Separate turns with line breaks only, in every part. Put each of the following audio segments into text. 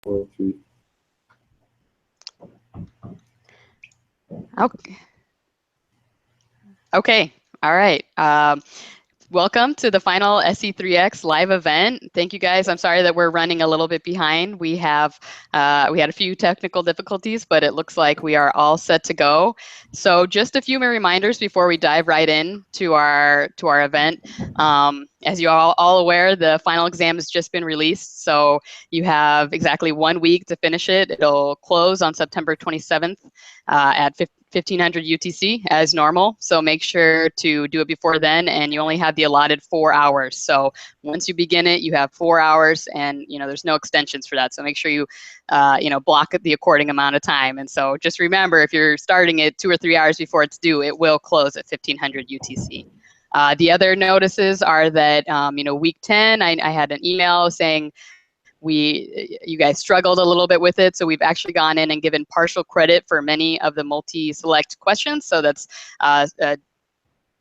4, 3.
Okay. Okay. All right. Welcome to the final SC3x live event. Thank you guys. I'm sorry that we're running a little bit behind. We had a few technical difficulties, but it looks like we are all set to go. So just a few more reminders before we dive right in to our event. As you are all aware, the final exam has just been released. So you have exactly 1 week to finish it. It'll close on September 27th at 1500 UTC as normal. So make sure to do it before then, and you only have the allotted 4 hours. So once you begin it, you have 4 hours, and there's no extensions for that. So make sure you block it the according amount of time. And so just remember, if you're starting it 2 or 3 hours before it's due, it will close at 1500 UTC. The other notices are that week 10, I had an email saying you guys struggled a little bit with it, so we've actually gone in and given partial credit for many of the multi-select questions. So that's a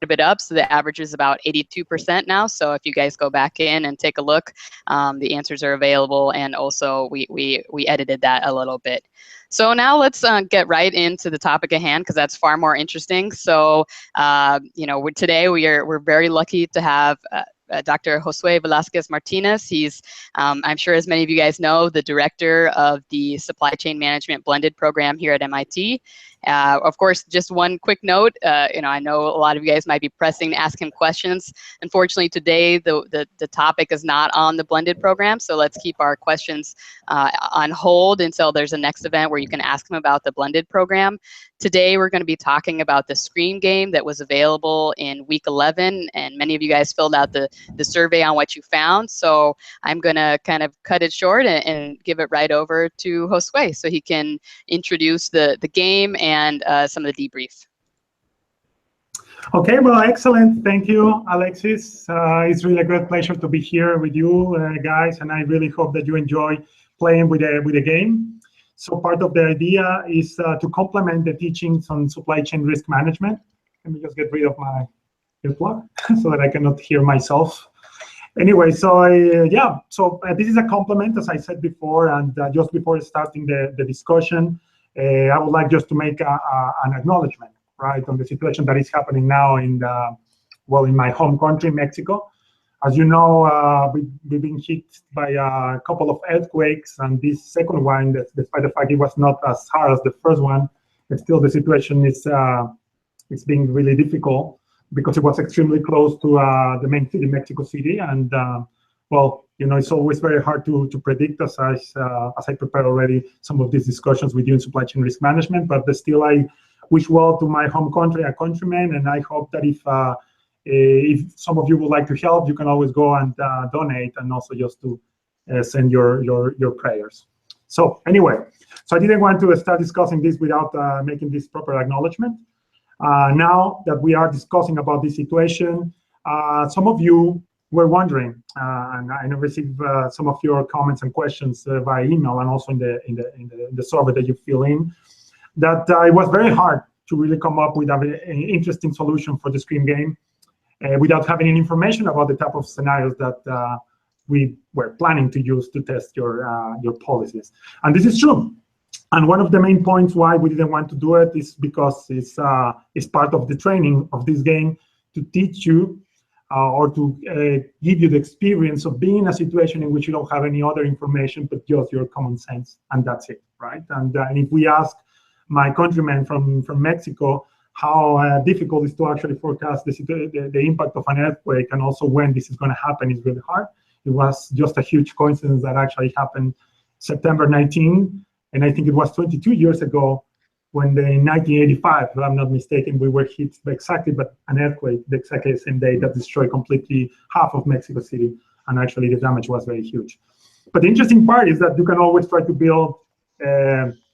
bit up, so the average is about 82% now. So if you guys go back in and take a look, the answers are available, and also we edited that a little bit. So now let's get right into the topic at hand, because that's far more interesting. So today we're very lucky to have Dr. Josué Velázquez Martinez. He's, I'm sure as many of you guys know, the director of the Supply Chain Management Blended program here at MIT. Of course, just one quick note, I know a lot of you guys might be pressing to ask him questions. Unfortunately, today the topic is not on the blended program, so let's keep our questions on hold until there's a next event where you can ask him about the blended program. Today, we're going to be talking about the Scream game that was available in week 11, and many of you guys filled out the survey on what you found. So I'm going to kind of cut it short and give it right over to Josué so he can introduce the game and some of the debrief.
Okay, well, excellent. Thank you, Alexis. It's really a great pleasure to be here with you guys, and I really hope that you enjoy playing with the game. So part of the idea is to complement the teachings on supply chain risk management. Let me just get rid of my earplug so that I cannot hear myself. Anyway, so this is a complement, as I said before, and just before starting the discussion, I would like just to make an acknowledgement, right, on the situation that is happening now in my home country, Mexico. As you know, we've been hit by a couple of earthquakes, and this second one, despite the fact it was not as hard as the first one, but still the situation is it's being really difficult because it was extremely close to the main city, Mexico City, and it's always very hard to predict as I prepare already some of these discussions with you in supply chain risk management. But still, I wish well to my home country, our countrymen, and I hope that if some of you would like to help, you can always go and donate, and also just to send your prayers. So anyway, so I didn't want to start discussing this without making this proper acknowledgement. Now that we are discussing about this situation, some of you were wondering, and I received some of your comments and questions via email, and also in the survey that you fill in, that it was very hard to really come up with an interesting solution for the Scream game without having any information about the type of scenarios that we were planning to use to test your policies. And this is true. And one of the main points why we didn't want to do it is because it's part of the training of this game to teach you or to give you the experience of being in a situation in which you don't have any other information but just your common sense, and that's it, right? And if we ask my countrymen from Mexico how difficult it is to actually forecast the impact of an earthquake, and also when this is going to happen, is really hard. It was just a huge coincidence that actually happened September 19, and I think it was 22 years ago when in 1985, if I'm not mistaken, we were hit exactly by an earthquake, exactly the same day, that destroyed completely half of Mexico City, and actually the damage was very huge. But the interesting part is that you can always try to build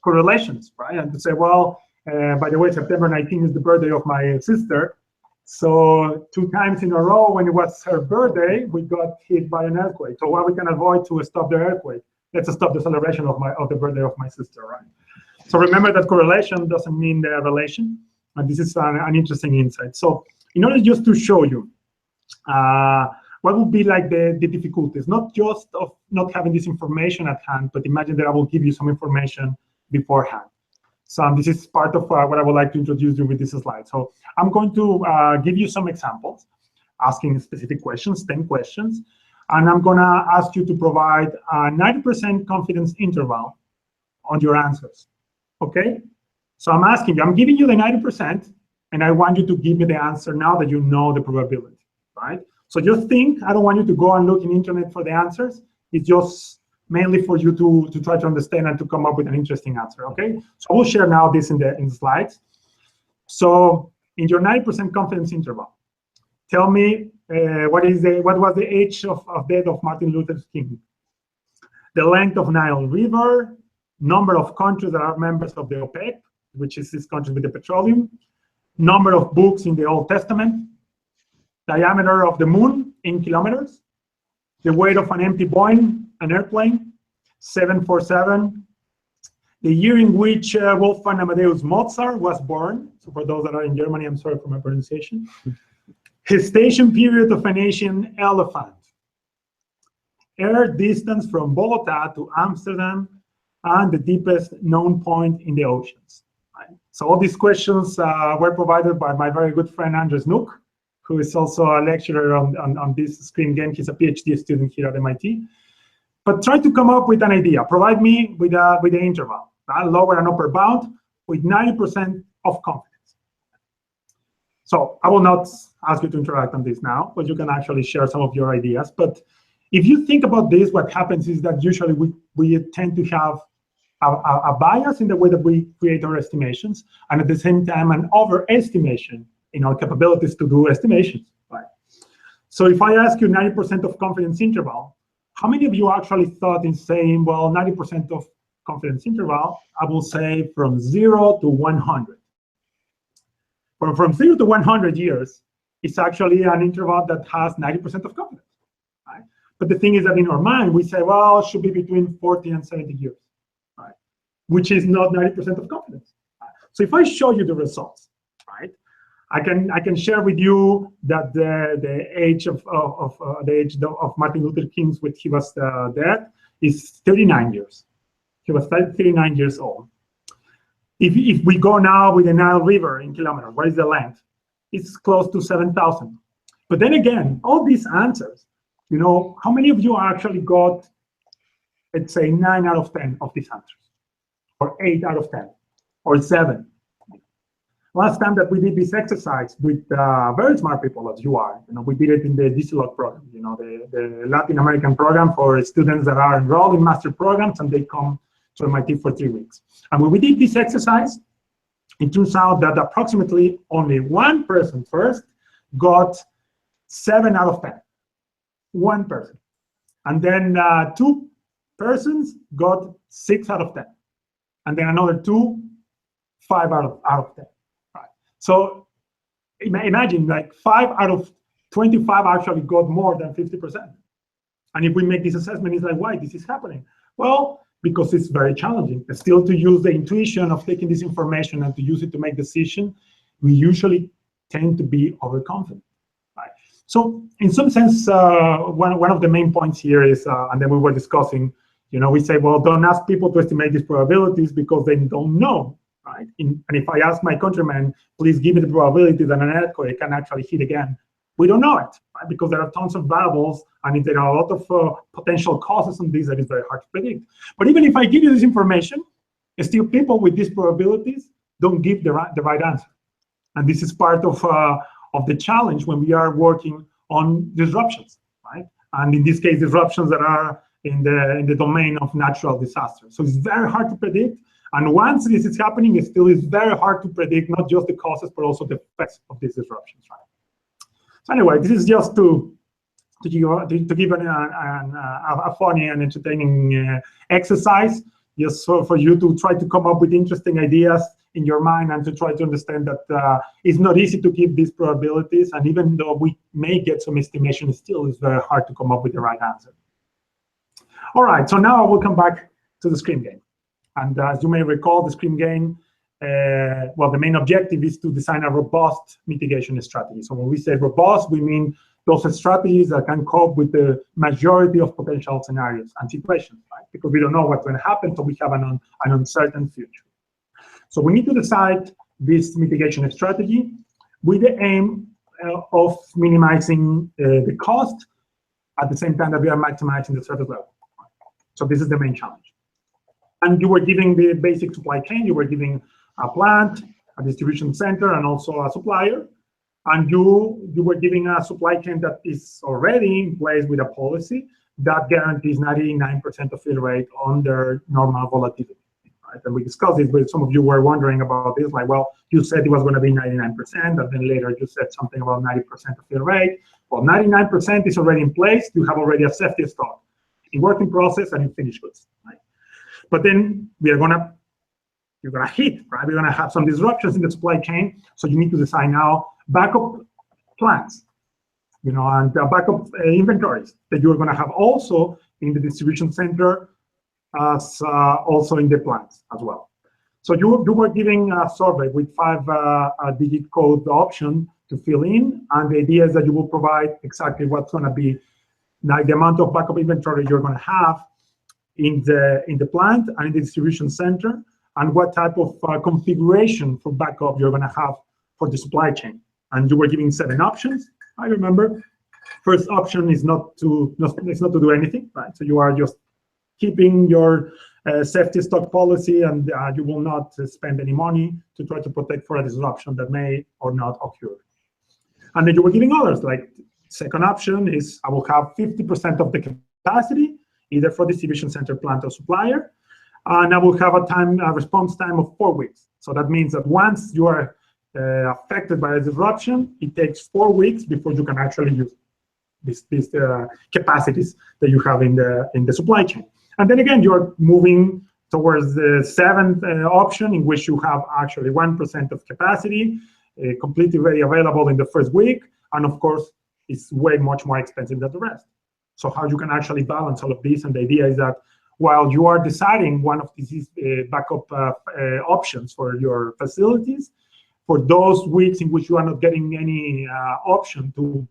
correlations, right? And to say, well, by the way, September 19 is the birthday of my sister. So 2 times in a row when it was her birthday, we got hit by an earthquake. So what we can avoid to stop the earthquake? Let's stop the celebration of the birthday of my sister, right? So remember that correlation doesn't mean the relation. And this is an interesting insight. So in order just to show you, what would be like the difficulties, not just of not having this information at hand, but imagine that I will give you some information beforehand. So this is part of what I would like to introduce you with this slide. So I'm going to give you some examples, asking specific questions, 10 questions, and I'm going to ask you to provide a 90% confidence interval on your answers, okay? So I'm asking you, I'm giving you the 90%, and I want you to give me the answer now that you know the probability, right? So just think, I don't want you to go and look in internet for the answers. It's just mainly for you to try to understand and to come up with an interesting answer, okay? So I will share now this in the slides. So in your 90% confidence interval, tell me what was the age of death of Martin Luther King, the length of Nile River, number of countries that are members of the OPEC, which is this country with the petroleum, number of books in the Old Testament, diameter of the moon in kilometers, the weight of an empty Boeing, an airplane, 747, the year in which Wolfgang Amadeus Mozart was born. So for those that are in Germany, I'm sorry for my pronunciation. Gestation period of an Asian elephant, air distance from Bogota to Amsterdam, and the deepest known point in the oceans. Right? So all these questions were provided by my very good friend Andres Nook, who is also a lecturer on this screen game. He's a PhD student here at MIT. But try to come up with an idea. Provide me with the interval, lower and upper bound, with 90% of confidence. So I will not ask you to interact on this now, but you can actually share some of your ideas. But if you think about this, what happens is that usually we tend to have a bias in the way that we create our estimations, and at the same time an overestimation in our capabilities to do estimations. Right? So if I ask you 90% of confidence interval, how many of you actually thought in saying, well, 90% of confidence interval, I will say from 0 to 100. From 0 to 100 years, it's actually an interval that has 90% of confidence. Right? But the thing is that in our mind, we say, well, it should be between 40 and 70 years, right? Which is not 90% of confidence. Right? So if I show you the results, right, I can share with you that the age of Martin Luther King when he was dead is 39 years. He was 39 years old. If we go now with the Nile River in kilometers, what is the length? It's close to 7,000. But then again, all these answers, you know, how many of you actually got, let's say, 9 out of 10 of these answers, or 8 out of 10, or 7? Last time that we did this exercise with very smart people as you are, you know, we did it in the DCLOG program, you know, the Latin American program for students that are enrolled in master programs and they come to MIT for 3 weeks. And when we did this exercise, it turns out that approximately only one person first got 7 out of 10. One person. And then 2 persons got 6 out of 10. And then another 2, 5 out of 10. Right. So imagine like 5 out of 25 actually got more than 50%. And if we make this assessment, it's like, why this is happening? Well, because it's very challenging. Still, to use the intuition of taking this information and to use it to make decisions, we usually tend to be overconfident. Right? So in some sense, one of the main points here is, and then we were discussing, you know, we say, well, don't ask people to estimate these probabilities because they don't know. Right? And if I ask my countrymen, please give me the probability that an earthquake can actually hit again, we don't know it, right? Because there are tons of variables and there are a lot of potential causes on this that is very hard to predict. But even if I give you this information, still people with these probabilities don't give the right answer. And this is part of the challenge when we are working on disruptions, right? And in this case, disruptions that are in the domain of natural disasters. So it's very hard to predict. And once this is happening, it still is very hard to predict not just the causes, but also the effects of these disruptions, right? So anyway, this is just to give a funny and entertaining exercise, just for you to try to come up with interesting ideas in your mind and to try to understand that it's not easy to give these probabilities. And even though we may get some estimation, it still is very hard to come up with the right answer. All right, so now I will come back to the screen game. And as you may recall, the screen game, well, the main objective is to design a robust mitigation strategy. So when we say robust, we mean those strategies that can cope with the majority of potential scenarios and situations, right? Because we don't know what's going to happen, so we have an uncertain future. So we need to decide this mitigation strategy with the aim of minimizing the cost at the same time that we are maximizing the service level. So this is the main challenge. And you were giving the basic supply chain. You were giving a plant, a distribution center, and also a supplier. And you were giving a supply chain that is already in place with a policy that guarantees 99% of fill rate under normal volatility. Right? And we discussed this, but some of you were wondering about this, like, well, you said it was going to be 99%, and then later you said something about 90% of fill rate. Well, 99% is already in place. You have already a safety stock in work in process and in finished goods. Right? But then you're gonna hit, right? We're gonna have some disruptions in the supply chain. So you need to design now backup plans, and backup inventories that you're gonna have also in the distribution center, as also in the plants as well. So you were giving a survey with 5-digit code option to fill in, and the idea is that you will provide exactly what's gonna be like the amount of backup inventory you're gonna have in the plant and in the distribution center, and what type of configuration for backup you're gonna have for the supply chain. And you were giving 7 options, I remember. First option is not to do anything, right? So you are just keeping your safety stock policy, and you will not spend any money to try to protect for a disruption that may or not occur. And then you were giving others, like second option is I will have 50% of the capacity, either for distribution center, plant, or supplier, and I will have a response time of 4 weeks. So that means that once you are affected by a disruption, it takes 4 weeks before you can actually use these capacities that you have in the supply chain. And then again, you're moving towards the 7th option, in which you have actually 1% of capacity, completely ready available in the first week, and of course, it's way much more expensive than the rest. So how you can actually balance all of this, and the idea is that while you are deciding one of these backup options for your facilities, for those weeks in which you are not getting any option to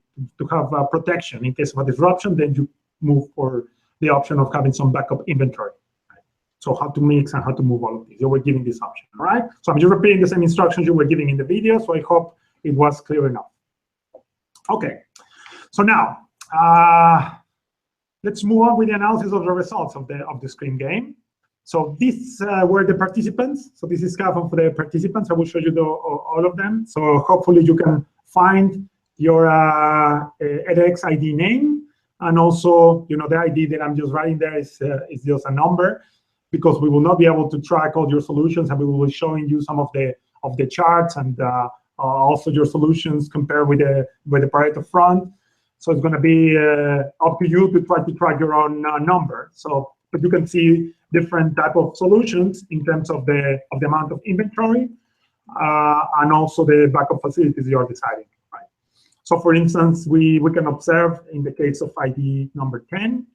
have protection in case of a disruption, then you move for the option of having some backup inventory. Right? So how to mix and how to move all of these. You were giving this option, all right? So I'm just repeating the same instructions you were giving in the video, so I hope it was clear enough. Okay, so now let's move on with the analysis of the results of the screen game. So these were the participants. So this is half of the participants. I will show you all of them. So hopefully you can find your edX ID name, and also the ID that I'm just writing there is just a number, because we will not be able to track all your solutions, and we will be showing you some of the charts and also your solutions compared with the Pareto front. So it's going to be up to you to try to track your own number. So, but you can see different type of solutions in terms of the amount of inventory and also the backup facilities you are deciding. Right. So, for instance, we can observe in the case of ID number 10,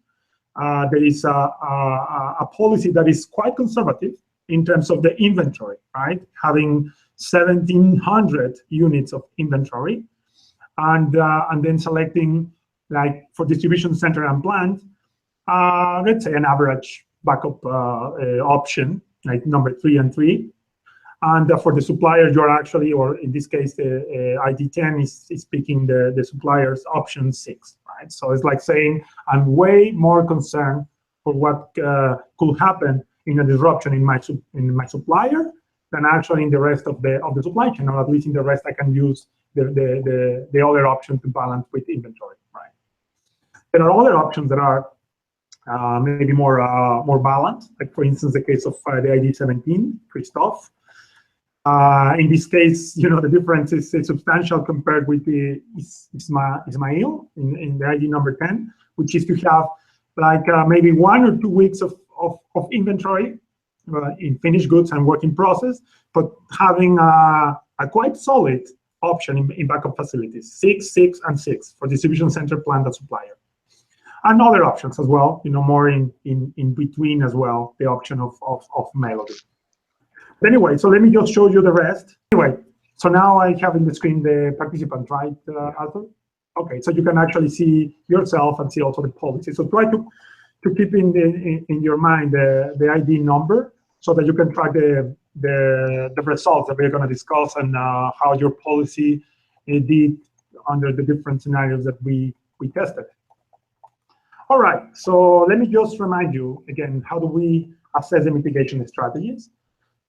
there is a policy that is quite conservative in terms of the inventory, right? Having 1,700 units of inventory. And then selecting, like for distribution center and plant, let's say an average backup option, like number 3 and 3. And for the supplier, you're actually, or in this case, the ID 10 is picking the supplier's option 6, right? So it's like saying, I'm way more concerned for what could happen in a disruption in my supplier than actually in the rest of the supply chain, or at least in the rest I can use the other option to balance with inventory, right? There are other options that are maybe more balanced, like for instance the case of the ID 17, Christoph. In this case, the difference is substantial compared with the Ismail in the ID number 10, which is to have like maybe 1 or 2 weeks of inventory in finished goods and work in process, but having a quite solid option in backup facilities, 6, 6, and 6 for distribution center, plant, and supplier. And other options as well, more in between as well, the option of Melody. But anyway, so let me just show you the rest. Anyway, so now I have in the screen the participant, right, Arthur? Okay, so you can actually see yourself and see also the policy. So try to keep in your mind the ID number so that you can track the results that we're going to discuss and how your policy did under the different scenarios that we tested. All right, so let me just remind you again, how do we assess the mitigation strategies?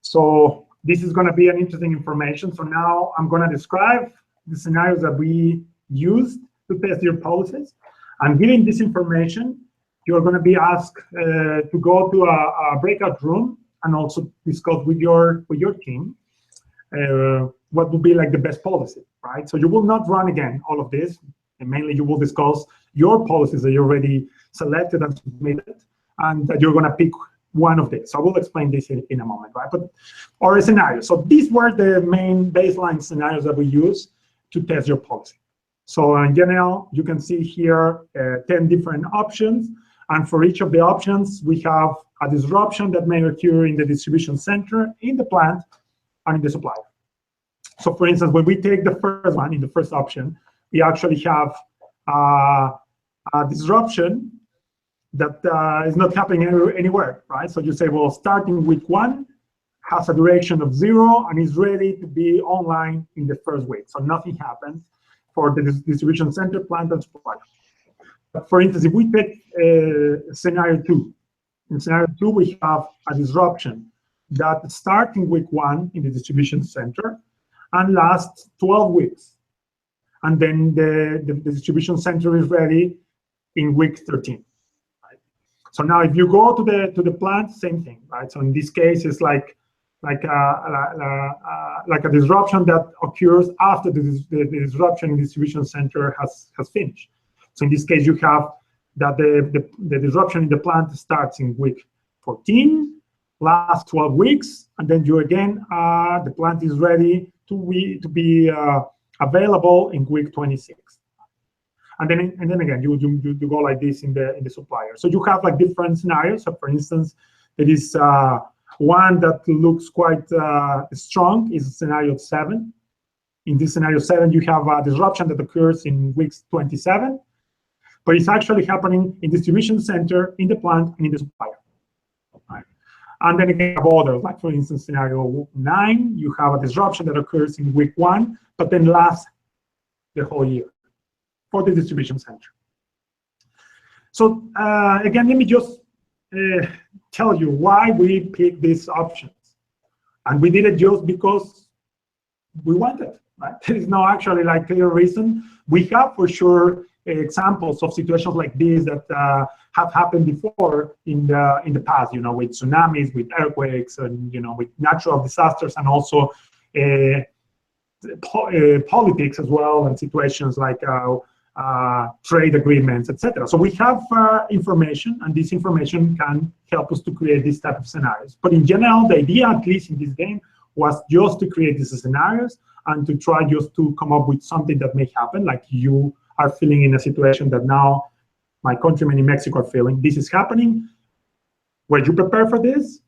So this is going to be an interesting information. So now I'm going to describe the scenarios that we used to test your policies. And given this information, you're going to be asked to go to a breakout room and also discuss with your team what would be like the best policy, right? So you will not run again all of this, and mainly you will discuss your policies that you already selected and submitted, and that you're going to pick one of these. So I will explain this in a moment, right? But or a scenario. So these were the main baseline scenarios that we use to test your policy. So in general, you can see here 10 different options. And for each of the options, we have a disruption that may occur in the distribution center, in the plant, and in the supplier. So for instance, when we take the first one, in the first option, we actually have a disruption that is not happening anywhere, right? So you say, well, starting week 1 has a duration of 0 and is ready to be online in the first week. So nothing happens for the distribution center, plant, and supplier. But for instance, if we take scenario 2, in scenario 2, we have a disruption that starts in week 1 in the distribution center and lasts 12 weeks. And then the distribution center is ready in week 13. Right? So now if you go to the plant, same thing, right? So in this case, it's like a disruption that occurs after the disruption in the distribution center has finished. So in this case, you have that the disruption in the plant starts in week 14, lasts 12 weeks, and then you again, the plant is ready to be available in week 26. And then again, you go like this in the supplier. So you have like different scenarios. So for instance, it is one that looks quite strong is scenario 7. In this scenario 7, you have a disruption that occurs in weeks 27, but it's actually happening in distribution center, in the plant, and in the supplier. Right. And then again, you have others, like for instance, scenario 9, you have a disruption that occurs in week 1, but then lasts the whole year for the distribution center. So again, let me just tell you why we picked these options. And we did it just because we wanted, right? There is no actually like clear reason. We have for sure examples of situations like this that have happened before in the past, you know, with tsunamis, with earthquakes, and you know, with natural disasters, and also politics as well, and situations like trade agreements, etc. So we have information, and this information can help us to create this type of scenarios. But in general, the idea, at least in this game, was just to create these scenarios and to try just to come up with something that may happen, like you are feeling in a situation that now my countrymen in Mexico are feeling. This is happening. Were you prepared for this?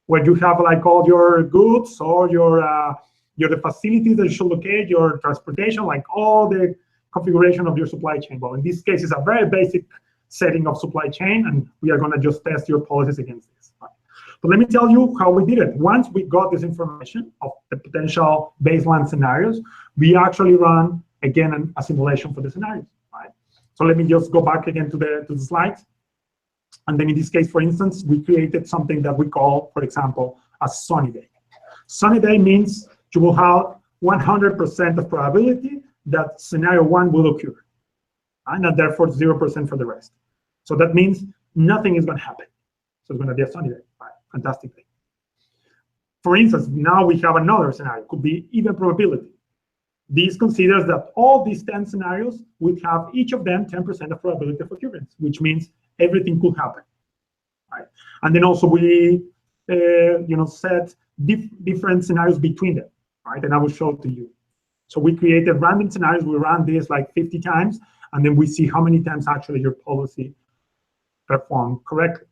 Where you have like all your goods or the facilities that you should locate, your transportation, like all the configuration of your supply chain. Well, in this case, it's a very basic setting of supply chain, and we are going to just test your policies against this. Right? But let me tell you how we did it. Once we got this information of the potential baseline scenarios, we actually run again a simulation for the scenarios. Right? So let me just go back again to the slides. And then in this case, for instance, we created something that we call, for example, a sunny day. Sunny day means you will have 100% of probability that scenario 1 will occur, and therefore 0% for the rest. So that means nothing is going to happen. So it's going to be a sunny day, right? Fantastic day. For instance, now we have another scenario. It could be even probability. This considers that all these 10 scenarios would have each of them 10% of probability of occurrence, which means everything could happen, right? And then also we, set different scenarios between them, right? And I will show it to you. So we created random scenarios. We ran this like 50 times, and then we see how many times actually your policy performed correctly.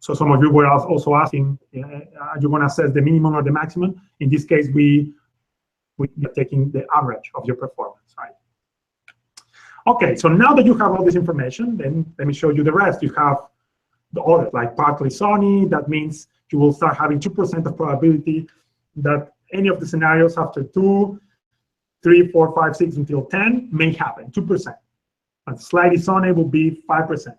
So some of you were also asking, are you going to assess the minimum or the maximum? In this case, we are taking the average of your performance, right? Okay, so now that you have all this information, then let me show you the rest. You have the other, like partly sunny. That means you will start having 2% of probability that any of the scenarios after 2, 3, 4, 5, 6 until 10 may happen, 2%. And slightly sunny will be 5%,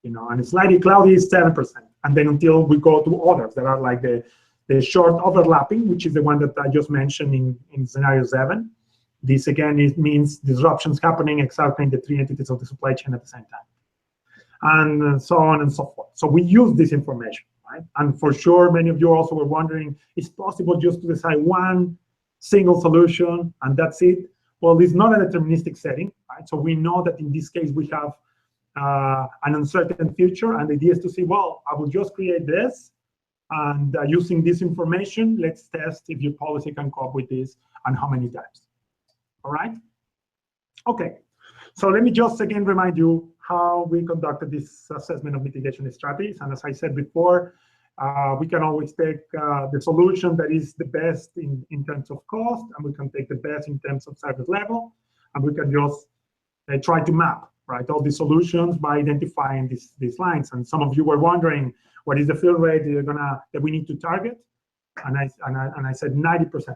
you know, and slightly cloudy is 7%. And then until we go to others that are like the short overlapping, which is the one that I just mentioned in scenario 7. This again means disruptions happening exactly in the 3 entities of the supply chain at the same time, and so on and so forth. So we use this information, right? And for sure, many of you also were wondering, is it possible just to decide one single solution and that's it? Well, it's not a deterministic setting, right? So we know that in this case we have an uncertain future, and the idea is to see, well, I will just create this, and using this information, let's test if your policy can cope with this and how many times. All right? Okay, so let me just again remind you how we conducted this assessment of mitigation strategies. And as I said before, we can always take the solution that is the best in terms of cost, and we can take the best in terms of service level, and we can just try to map, right, all the solutions by identifying these lines. And some of you were wondering, what is the fill rate that we need to target? And I said 90%.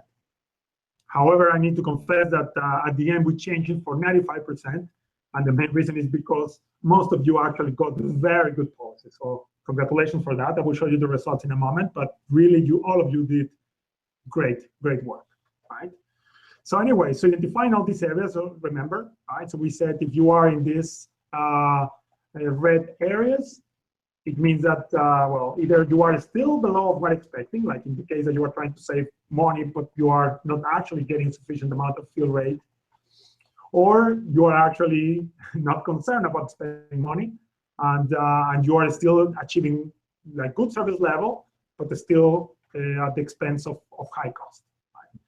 However, I need to confess that at the end we changed it for 95%, and the main reason is because most of you actually got very good policies. So congratulations for that. I will show you the results in a moment, but really all of you did great work, right? So anyway, so identifying all these areas, so remember, right? So we said if you are in these red areas, it means that, well, either you are still below what expecting, like in the case that you are trying to save money, but you are not actually getting sufficient amount of fill rate, or you are actually not concerned about spending money, and you are still achieving like good service level, but still at the expense of high cost. Right?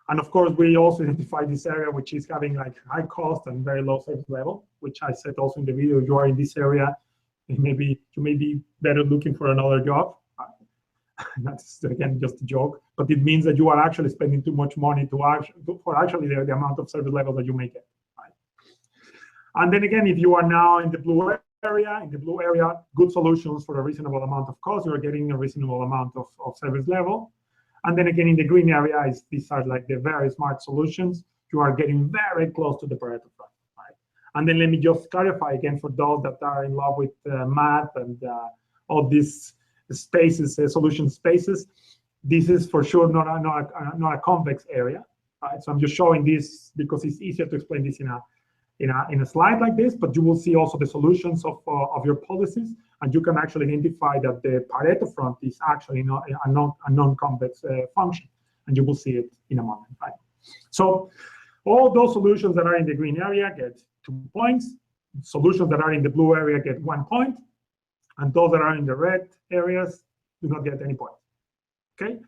And of course, we also identify this area which is having like high cost and very low service level, which I said also in the video. You are in this area, you may be better looking for another job. That's again just a joke, but it means that you are actually spending too much money for actually the amount of service level that you may get. Right? And then again, if you are now in the blue area, good solutions for a reasonable amount of cost, you are getting a reasonable amount of service level. And then again, in the green area, these are like the very smart solutions. You are getting very close to the Pareto front. And then let me just clarify again for those that are in love with math and all these spaces, solution spaces. This is for sure not a convex area, right? So I'm just showing this because it's easier to explain this in a slide like this. But you will see also the solutions of your policies, and you can actually identify that the Pareto front is actually not a non-convex function, and you will see it in a moment, right? So all those solutions that are in the green area get 2 points. Solutions that are in the blue area get 1 point, and those that are in the red areas do not get any points. Okay,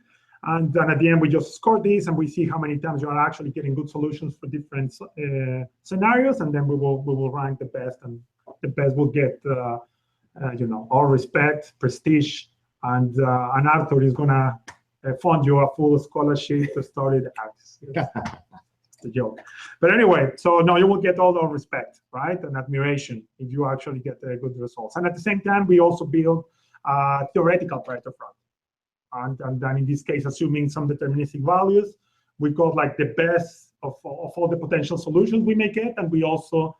and then at the end we just score these, and we see how many times you are actually getting good solutions for different scenarios, and then we will rank the best, and the best will get you know, all respect, prestige, and Arthur is gonna fund you a full scholarship to study the arts. The joke. But anyway, so no, you will get all the respect, right, and admiration if you actually get good results. And at the same time, we also build theoretical Pareto front. And then in this case, assuming some deterministic values, we got like the best of all the potential solutions we may get, and we also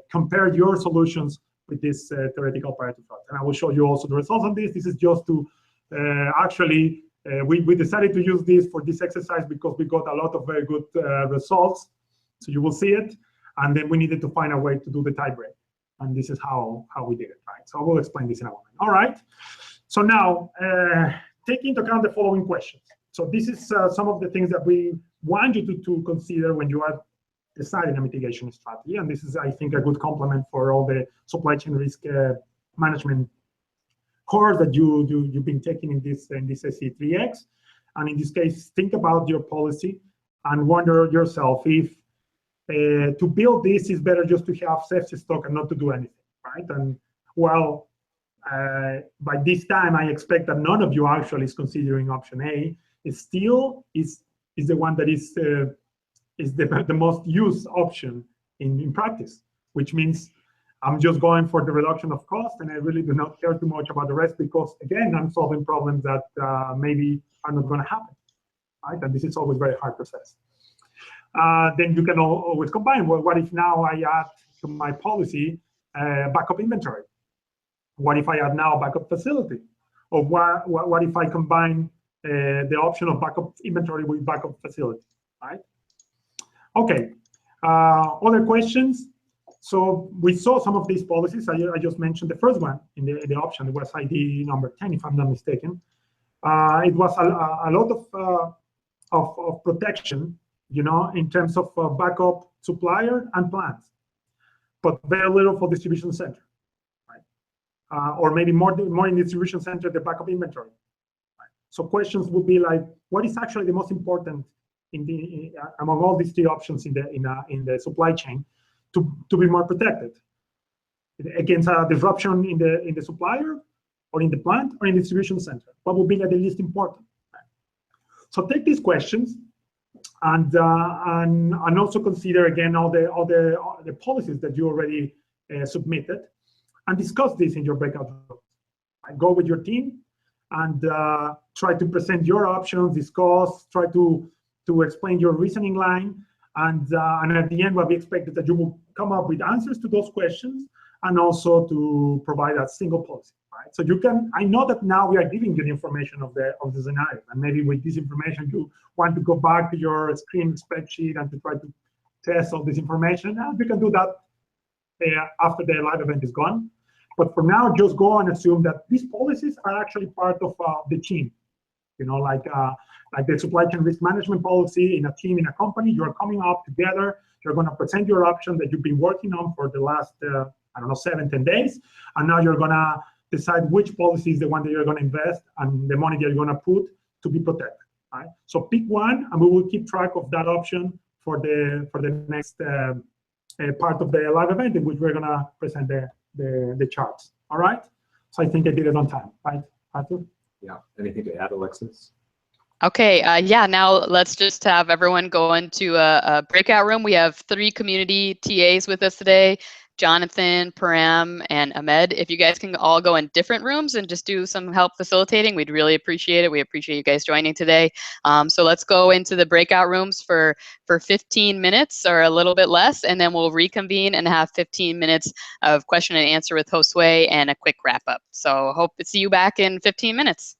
compare your solutions with this theoretical Pareto front. And I will show you also the results on this. This is just to actually we decided to use this for this exercise because we got a lot of very good results. So you will see it. And then we needed to find a way to do the tie break. And this is how we did it, right? So I will explain this in a moment. All right. So now, take into account the following questions. So this is some of the things that we want you to consider when you are deciding a mitigation strategy. And this is, I think, a good complement for all the supply chain risk management course that you've been taking in this SC3x. And in this case, think about your policy and wonder yourself if to build this is better just to have safety stock and not to do anything, right? And well, by this time, I expect that none of you actually is considering option A. It still is the one that is the most used option in practice, which means I'm just going for the reduction of cost, and I really do not care too much about the rest because, again, I'm solving problems that maybe are not going to happen, right? And this is always very hard to assess. Then you can always combine. Well, what if now I add to my policy backup inventory? What if I add now backup facility? Or what if I combine the option of backup inventory with backup facility, right? Okay, other questions? So we saw some of these policies. I just mentioned the first one in the option. It was ID number 10, if I'm not mistaken. It was a lot of protection, you know, in terms of backup supplier and plans, but very little for distribution center, right? Or maybe more in distribution center, the backup inventory. Right? So questions would be like, what is actually the most important in among all these three options in the supply chain to be more protected against a disruption in the supplier, or in the plant, or in the distribution center? What would be like the least important? Right? So take these questions and also consider again all the policies that you already submitted, and discuss this in your breakout room. Right? Go with your team and try to present your options, discuss, try to explain your reasoning line, and at the end, what we expect is that you will come up with answers to those questions, and also to provide a single policy. Right? So you can. I know that now we are giving you the information of the scenario, and maybe with this information you want to go back to your screen spreadsheet and to try to test all this information. And you can do that after the live event is gone. But for now, just go and assume that these policies are actually part of the team. You know, like the supply chain risk management policy in a team, in a company. You're coming up together. You're going to present your option that you've been working on for the last, I don't know, 7-10 days. And now you're going to decide which policy is the one that you're going to invest and the money that you're going to put to be protected. Right? So pick one, and we will keep track of that option for the next part of the live event, in which we're going to present the charts. All right? So I think I did it on time, right, Arthur?
Yeah. Anything to add, Alexis?
Okay, yeah, now let's just have everyone go into a breakout room. We have 3 community TAs with us today, Jonathan, Param, and Ahmed. If you guys can all go in different rooms and just do some help facilitating, we'd really appreciate it. We appreciate you guys joining today. So let's go into the breakout rooms for 15 minutes or a little bit less, and then we'll reconvene and have 15 minutes of question and answer with Josué and a quick wrap up. So hope to see you back in 15 minutes.